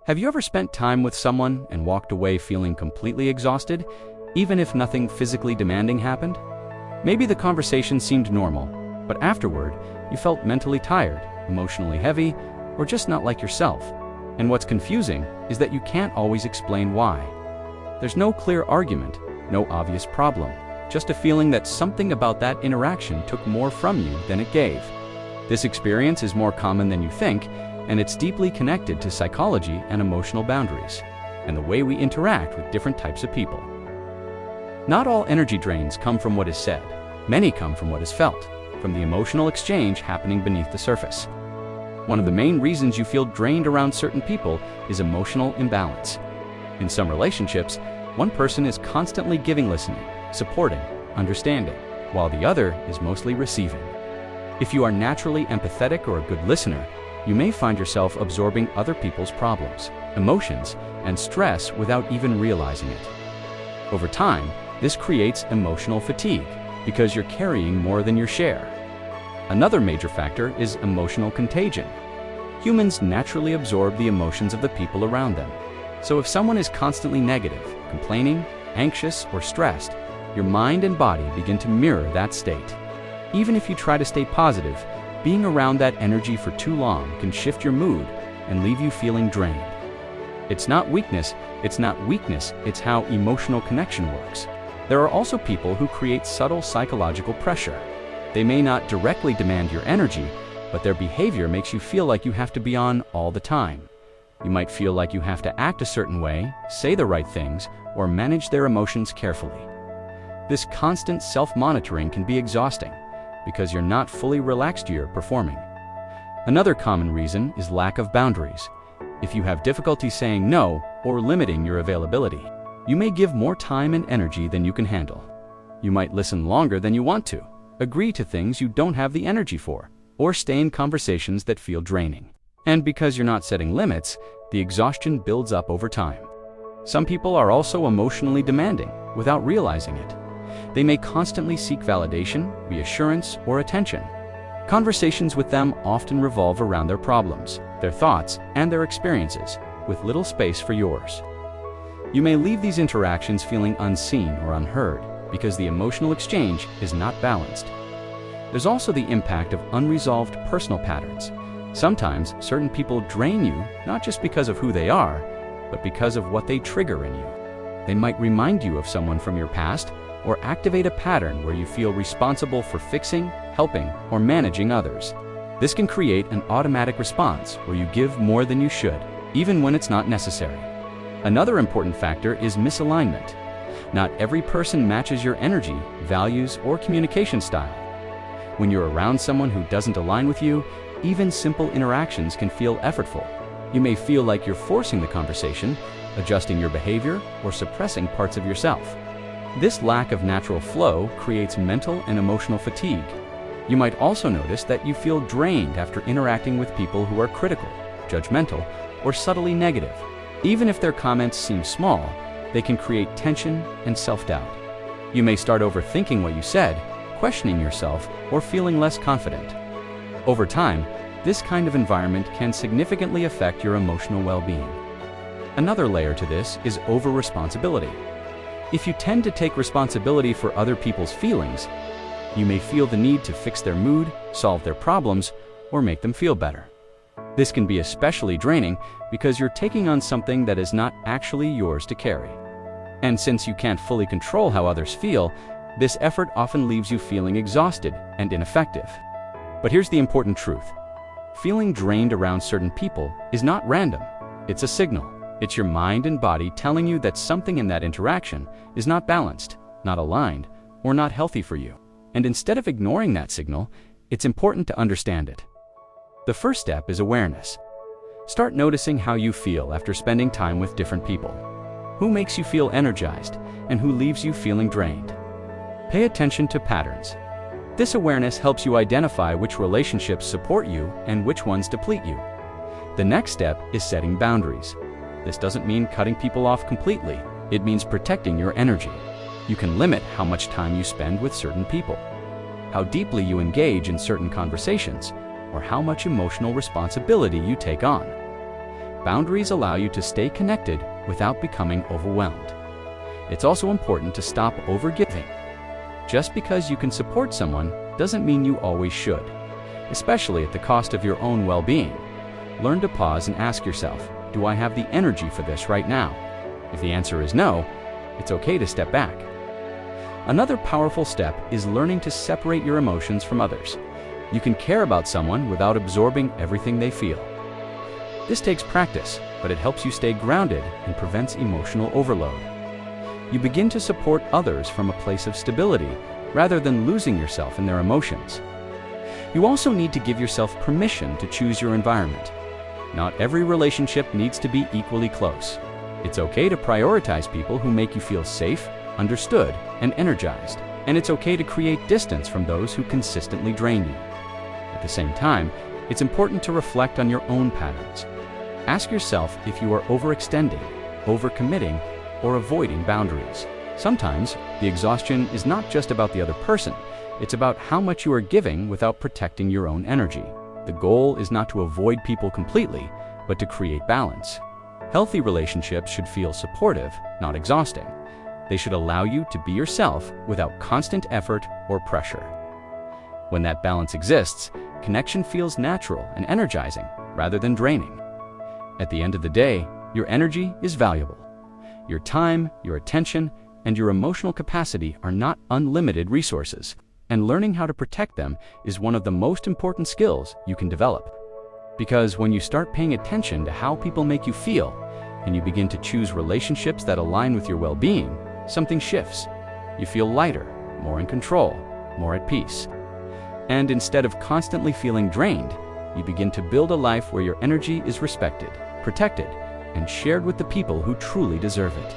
Have you ever spent time with someone and walked away feeling completely exhausted, even if nothing physically demanding happened? Maybe the conversation seemed normal, but afterward, you felt mentally tired, emotionally heavy, or just not like yourself. And what's confusing is that you can't always explain why. There's no clear argument, no obvious problem, just a feeling that something about that interaction took more from you than it gave. This experience is more common than you think, and it's deeply connected to psychology and emotional boundaries, and the way we interact with different types of people. Not all energy drains come from what is said. Many come from what is felt, from the emotional exchange happening beneath the surface. One of the main reasons you feel drained around certain people is emotional imbalance. In some relationships, one person is constantly giving, listening, supporting, understanding, while the other is mostly receiving. If you are naturally empathetic or a good listener, you may find yourself absorbing other people's problems, emotions, and stress without even realizing it. Over time, this creates emotional fatigue because you're carrying more than your share. Another major factor is emotional contagion. Humans naturally absorb the emotions of the people around them. So if someone is constantly negative, complaining, anxious, or stressed, your mind and body begin to mirror that state. Even if you try to stay positive, being around that energy for too long can shift your mood and leave you feeling drained. It's not weakness, it's how emotional connection works. There are also people who create subtle psychological pressure. They may not directly demand your energy, but their behavior makes you feel like you have to be on all the time. You might feel like you have to act a certain way, say the right things, or manage their emotions carefully. This constant self-monitoring can be exhausting, because you're not fully relaxed, you're performing. Another common reason is lack of boundaries. If you have difficulty saying no or limiting your availability, you may give more time and energy than you can handle. You might listen longer than you want to, agree to things you don't have the energy for, or stay in conversations that feel draining. And because you're not setting limits, the exhaustion builds up over time. Some people are also emotionally demanding without realizing it. They may constantly seek validation, reassurance, or attention. Conversations with them often revolve around their problems, their thoughts, and their experiences, with little space for yours. You may leave these interactions feeling unseen or unheard because the emotional exchange is not balanced. There's also the impact of unresolved personal patterns. Sometimes certain people drain you not just because of who they are, but because of what they trigger in you. They might remind you of someone from your past, or activate a pattern where you feel responsible for fixing, helping, or managing others. This can create an automatic response where you give more than you should, even when it's not necessary. Another important factor is misalignment. Not every person matches your energy, values, or communication style. When you're around someone who doesn't align with you, even simple interactions can feel effortful. You may feel like you're forcing the conversation, adjusting your behavior, or suppressing parts of yourself. This lack of natural flow creates mental and emotional fatigue. You might also notice that you feel drained after interacting with people who are critical, judgmental, or subtly negative. Even if their comments seem small, they can create tension and self-doubt. You may start overthinking what you said, questioning yourself, or feeling less confident. Over time, this kind of environment can significantly affect your emotional well-being. Another layer to this is over-responsibility. If you tend to take responsibility for other people's feelings, you may feel the need to fix their mood, solve their problems, or make them feel better. This can be especially draining because you're taking on something that is not actually yours to carry. And since you can't fully control how others feel, this effort often leaves you feeling exhausted and ineffective. But here's the important truth. Feeling drained around certain people is not random. It's a signal. It's your mind and body telling you that something in that interaction is not balanced, not aligned, or not healthy for you. And instead of ignoring that signal, it's important to understand it. The first step is awareness. Start noticing how you feel after spending time with different people. Who makes you feel energized and who leaves you feeling drained? Pay attention to patterns. This awareness helps you identify which relationships support you and which ones deplete you. The next step is setting boundaries. This doesn't mean cutting people off completely. It means protecting your energy. You can limit how much time you spend with certain people, how deeply you engage in certain conversations, or how much emotional responsibility you take on. Boundaries allow you to stay connected without becoming overwhelmed. It's also important to stop overgiving. Just because you can support someone doesn't mean you always should, especially at the cost of your own well-being. Learn to pause and ask yourself, do I have the energy for this right now? If the answer is no, it's okay to step back. Another powerful step is learning to separate your emotions from others. You can care about someone without absorbing everything they feel. This takes practice, but it helps you stay grounded and prevents emotional overload. You begin to support others from a place of stability rather than losing yourself in their emotions. You also need to give yourself permission to choose your environment. Not every relationship needs to be equally close. It's okay to prioritize people who make you feel safe, understood, and energized. And it's okay to create distance from those who consistently drain you. At the same time, it's important to reflect on your own patterns. Ask yourself if you are overextending, overcommitting, or avoiding boundaries. Sometimes, the exhaustion is not just about the other person, it's about how much you are giving without protecting your own energy. The goal is not to avoid people completely, but to create balance. Healthy relationships should feel supportive, not exhausting. They should allow you to be yourself without constant effort or pressure. When that balance exists, connection feels natural and energizing rather than draining. At the end of the day, your energy is valuable. Your time, your attention, and your emotional capacity are not unlimited resources, and learning how to protect them is one of the most important skills you can develop. Because when you start paying attention to how people make you feel, and you begin to choose relationships that align with your well-being, something shifts. You feel lighter, more in control, more at peace. And instead of constantly feeling drained, you begin to build a life where your energy is respected, protected, and shared with the people who truly deserve it.